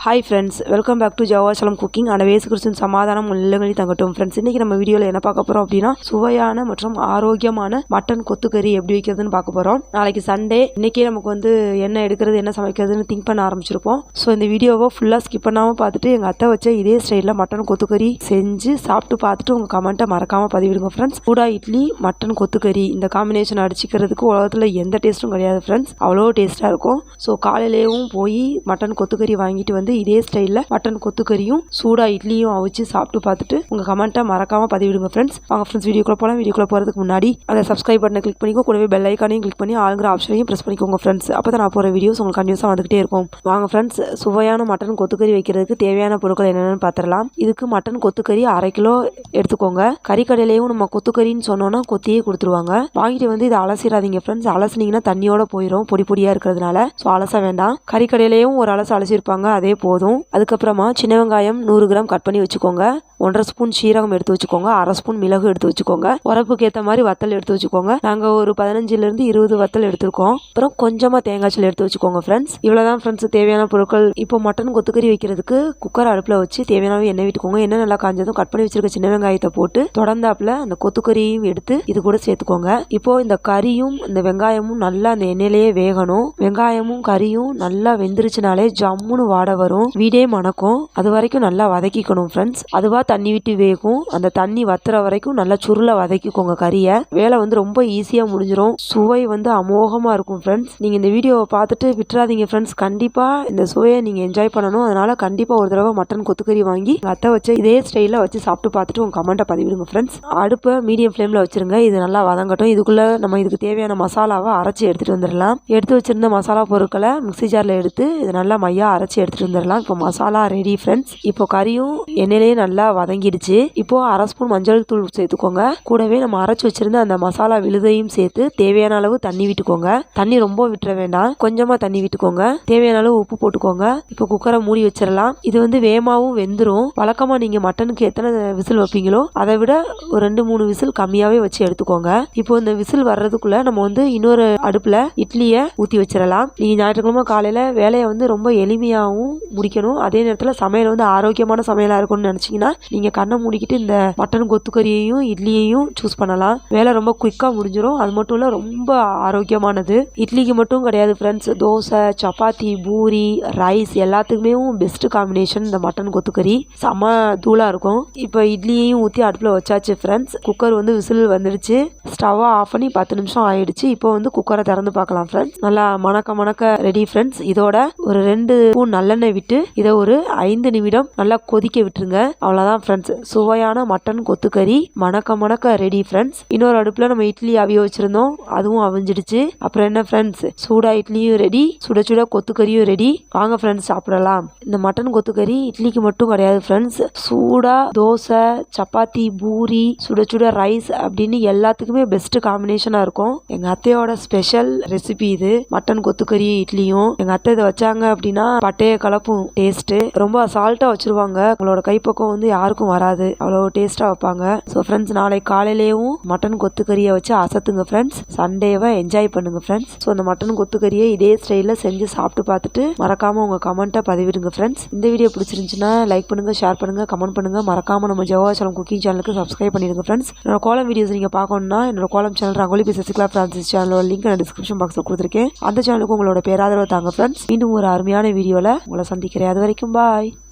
Hi friends, welcome back to Jehovah Shalom cooking. ஆனால் வேசு கிறிஸ்துவின் சமாதானம் இல்லங்களில் தங்கட்டும். ஃப்ரெண்ட்ஸ், இன்றைக்கி நம்ம வீடியோவில் என்ன பார்க்க போகிறோம் அப்படின்னா, சுவையான மற்றும் ஆரோக்கியமான மட்டன் கொத்துக்கறி எப்படி வைக்கிறதுன்னு பார்க்க போகிறோம். நாளைக்கு சண்டே, இன்றைக்கே நமக்கு என்ன எடுக்கிறது என்ன சமைக்கிறதுன்னு திங்க் பண்ண ஆரம்பிச்சிருப்போம். ஸோ இந்த வீடியோவை ஃபுல்லாக ஸ்கிப் பண்ணாமல் பார்த்துட்டு எங்கள் அத்தை வச்ச இதே ஸ்டைலில் மட்டன் கொத்துக்கறி செஞ்சு சாப்பிட்டு பார்த்துட்டு உங்கள் கமெண்ட்டை மறக்காமல் பதிவிடுங்க ஃப்ரெண்ட்ஸ். சூடா இட்லி மட்டன் கொத்துக்கறி இந்த காம்பினேஷன் அடிச்சிக்கிறதுக்கு உலகத்தில் எந்த டேஸ்ட்டும் கிடையாது ஃப்ரெண்ட்ஸ். அவ்வளோ டேஸ்ட்டாக இருக்கும். ஸோ காலையிலேயும் போய் மட்டன் கொத்துக்கறி வாங்கிட்டு வந்து இதே ஸ்டைலில் மட்டன் கொத்துக்கறியும் சூடா இட்லியும் அவிச்சு சாப்பிட்டு பார்த்துட்டு உங்கள் கமெண்ட்டை மறக்காமல் பதிவிடுங்க ஃப்ரெண்ட்ஸ். வாங்க ஃப்ரெண்ட்ஸ், வீடியோக்குள்ள போகலாம். வீடியோக்குள்ள போகிறதுக்கு முன்னாடி அந்த சப்ஸ்கிரைப் பட்டனை கிளிக் பண்ணிக்கோ, கூடவே பெல் ஐக்கானையும் கிளிக் பண்ணி ஆளுங்கிற ஆப்ஷனையும் ப்ரெஸ் பண்ணிக்கோங்க ஃப்ரெண்ட்ஸ். அப்போ தான் நான் போகிற வீடியோஸ் உங்களுக்கு கண்டிப்பாக வந்துகிட்டே இருக்கும். வாங்க ஃப்ரெண்ட்ஸ், சுவையான மட்டன் கொத்துக்கறி வைக்கிறதுக்கு தேவையான பொருட்கள் என்னென்னு பார்த்துடலாம். இதுக்கு மட்டன் கொத்துக்கறி 1/2 கிலோ எடுத்துக்கோங்க. கறிக்கடையிலையும் நம்ம கொத்துக்கறின்னு சொன்னோன்னா கொத்தியே கொடுத்துருவாங்க. வாங்கிட்டு வந்து இதை அலசிடாதீங்க ஃப்ரெண்ட்ஸ். அலசினீங்கன்னா தண்ணியோட போயிடும், பொடி பொடியாக இருக்கிறதுனால. ஸோ அலச வேண்டாம். கறிக்கடையிலையும் ஒரு அலசிருப்பாங்க, அதே போதும். அதுக்கப்புறமா சின்ன வெங்காயம் 100 கிராம் கட் பண்ணி வச்சுக்கோங்க. 1/2 ஸ்பூன் சீரகம் எடுத்து வச்சுக்கோங்க. 1/2 ஸ்பூன் மிளகு எடுத்து வச்சுக்கோங்க. உரப்புக்கு ஏற்ற மாதிரி வத்தல் எடுத்து வச்சுக்கோங்க. நாங்கள் ஒரு 15 - 20 வத்தல் எடுத்துருக்கோம். அப்புறம் கொஞ்சமாக தேங்காய் சில்லு எடுத்து வச்சுக்கோங்க ஃப்ரெண்ட்ஸ். இவ்வளோதான் ஃப்ரெண்ட்ஸ் தேவையான பொருட்கள். இப்போ மட்டன் கொத்துக்கறி வைக்கிறதுக்கு குக்கர் அடுப்பில் வச்சு தேவையான எண்ணெய் விட்டுக்கோங்க. எண்ணெய் நல்லா காஞ்சதும் கட் பண்ணி வச்சிருக்க சின்ன வெங்காயத்தை போட்டு தொடர்ந்தாப்புல அந்த கொத்துக்கறியும் எடுத்து இது கூட சேர்த்துக்கோங்க. இப்போ இந்த கறியும் இந்த வெங்காயமும் நல்லா அந்த எண்ணெயிலேயே வேகணும். வெங்காயமும் கறியும் நல்லா வெந்துருச்சுனாலே ஜம்முன்னு வாடை வரும், வீடே மணக்கும். அது வரைக்கும் நல்லா வதக்கிக்கணும் ஃப்ரெண்ட்ஸ். அதுவா தண்ணி விட்டு வேகும். அந்த தண்ணி வத்துற வரைக்கும் நல்லா சுருள வதக்கிக்கோங்க கறியை. வேலை ரொம்ப ஈஸியாக முடிஞ்சிடும். சுவை அமோகமாக இருக்கும் ஃப்ரெண்ட்ஸ். நீங்கள் இந்த வீடியோவை பார்த்துட்டு விட்டுறாதீங்க ஃப்ரெண்ட்ஸ். கண்டிப்பாக இந்த சுவையை நீங்கள் என்ஜாய் பண்ணணும். அதனால் கண்டிப்பாக ஒரு தடவை மட்டன் கொத்துக்கறி வாங்கி அத்தை வச்சு இதே ஸ்டைலில் வச்சு சாப்பிட்டு பார்த்துட்டு உங்கள் கமெண்ட்டை பதிவிடுங்க ஃப்ரெண்ட்ஸ். அடுப்பை மீடியம் ஃப்ளேமில் வச்சுருங்க. இது நல்லா வதங்கட்டும். இதுக்குள்ளே நம்ம இதுக்கு தேவையான மசாலாவை அரைச்சி எடுத்துகிட்டு வந்துடலாம். எடுத்து வச்சிருந்த மசாலா பொருட்களை மிக்ஸி ஜாரில் எடுத்து இதை நல்லா மையாக அரைச்சி எடுத்துகிட்டு வந்துடலாம். இப்போ மசாலா ரெடி ஃப்ரெண்ட்ஸ். இப்போ கறியும் எண்ணெயிலேயே நல்லா வதங்கிடுச்சு. இப்போ 1/2 ஸ்பூன் மஞ்சள் தூள் சேர்த்துக்கோங்க. கூடவே நம்ம அரைச்சி வச்சிருந்த அந்த மசாலா விழுதையும் சேர்த்து தேவையான அளவு தண்ணி விட்டுக்கோங்க. தண்ணி ரொம்ப விட்டுற வேண்டாம், கொஞ்சமாக தண்ணி விட்டுக்கோங்க. தேவையான அளவு உப்பு போட்டுக்கோங்க. இப்போ குக்கரை மூடி வச்சிடலாம். இது வேகமாகவும் வெந்துடும். வழக்கமாக நீங்கள் மட்டனுக்கு எத்தனை விசில் வைப்பீங்களோ அதை விட ஒரு 2-3 விசில் கம்மியாகவே வச்சு எடுத்துக்கோங்க. இப்போ இந்த விசில் வர்றதுக்குள்ள நம்ம இன்னொரு அடுப்பில் இட்லியை ஊற்றி வச்சிடலாம். நீங்கள் ஞாயிற்றுக்கிழமை காலையில் வேலையை ரொம்ப எளிமையாகவும் முடிக்கணும், அதே நேரத்தில் சமையல் ஆரோக்கியமான சமையலாக இருக்கும்னு நினச்சிங்கன்னா நீங்கள் கண்ணை மூடிக்கிட்டு இந்த மட்டன் கொத்துக்கறியையும் இட்லியையும் சூஸ் பண்ணலாம். வேலை ரொம்ப குயிக்காக முடிஞ்சிடும். அது மட்டும் இல்லை, ரொம்ப ஆரோக்கியமானது. இட்லிக்கு மட்டும் கிடையாது ஃப்ரெண்ட்ஸ், தோசை, சப்பாத்தி, பூரி, ரைஸ் எல்லாத்துக்குமே பெஸ்ட் காம்பினேஷன் இந்த மட்டன் கொத்துக்கறி. செம்ம தூளாக இருக்கும். இப்போ இட்லியையும் ஊற்றி அடுப்பில் வச்சாச்சு ஃப்ரெண்ட்ஸ். குக்கர் விசில் வந்துடுச்சு. ஸ்டவ்வை ஆஃப் பண்ணி 10 நிமிஷம் ஆயிடுச்சு. இப்போ குக்கரை திறந்து பார்க்கலாம் ஃப்ரெண்ட்ஸ். நல்லா மணக்க ரெடி ஃப்ரெண்ட்ஸ். இதோட ஒரு 2 ஸ்பூன் நல்லெண்ணெய் விட்டு இதை ஒரு 5 நிமிடம் நல்லா கொதிக்க விட்டுருங்க. அவ்வளோதான் ஃப்ரெண்ட்ஸ், சுவையான மட்டன் கொத்துக்கறி மணக்க ரெடி ஃப்ரெண்ட்ஸ். இன்னொரு அடுப்பில் நம்ம இட்லி அவிய வச்சிருந்தோம், அதுவும் அவிஞ்சிடுச்சு. அப்புறம் என்ன ஃப்ரெண்ட்ஸ், சூடா இட்லியும் ரெடி, சுட கொத்துக்கறியும் ரெடி. வாங்க ஃப்ரெண்ட்ஸ் சாப்பிடலாம். இந்த மட்டன் கொத்துக்கறி இட்லிக்கு மட்டும் கிடையாது ஃப்ரெண்ட்ஸ், சூடா தோசை, சப்பாத்தி, பூரி, சுட ரைஸ் அப்படின்னு எல்லாத்துக்குமே பெஸ்ட் காம்பினேஷனாக இருக்கும். எங்கள் அத்தையோட ஸ்பெஷல் ரெசிபி இது, மட்டன் கொத்துக்கறி இட்லியும். எங்கள் அத்தை இதை வச்சாங்க அப்படின்னா பட்டைய கலப்பும் டேஸ்ட்டு. ரொம்ப அசால்ட்டாக வச்சிருவாங்க. உங்களோட கைப்பக்கம் யாருக்கும் வராது, அவ்வளோ டேஸ்ட்டாக வைப்பாங்க. ஸோ ஃப்ரெண்ட்ஸ், நாளைக்கு காலையிலேயும் மட்டன் கொத்துக்கறியை வச்சு அசத்துங்க ஃப்ரெண்ட்ஸ். சண்டேவை என்ஜாய் பண்ணுங்க ஃப்ரெண்ட்ஸ். ஸோ அந்த மட்டன் கொத்துக்கறியை இதே ஸ்டைலில் செஞ்சு சாப்பிட்டு பார்த்துட்டு மறக்காமல் உங்கள் கமெண்ட்டை பதிவிடுங்க ஃப்ரெண்ட்ஸ். இந்த வீடியோ பிடிச்சிருந்துச்சுன்னா லைக் பண்ணுங்கள், ஷேர் பண்ணுங்கள், கமெண்ட் பண்ணுங்கள். மறக்காமல் நம்ம Jehovah Shalom குக்கிங் சேனலுக்கு சப்ஸ்கிரைப் பண்ணிடுங்க ஃப்ரெண்ட்ஸ். என்னோட கோலம் வீடியோஸ் நீங்கள் பார்க்கணுன்னா என்னோட கோலம் சேனல் ரங்கோலி சசிகலா ஃப்ரான்சிஸ் சேனலோட லிங்க் நான் டிஸ்கிரிப்ஷன் பாக்ஸில் கொடுத்துருக்கேன். அந்த சேனலுக்கு உங்களோட பேராதரவு தாங்க ஃப்ரெண்ட்ஸ். மீண்டும் ஒரு அருமையான வீடியோவில் உங்களை சந்திக்கிறேன். அது வரைக்கும் பாய்.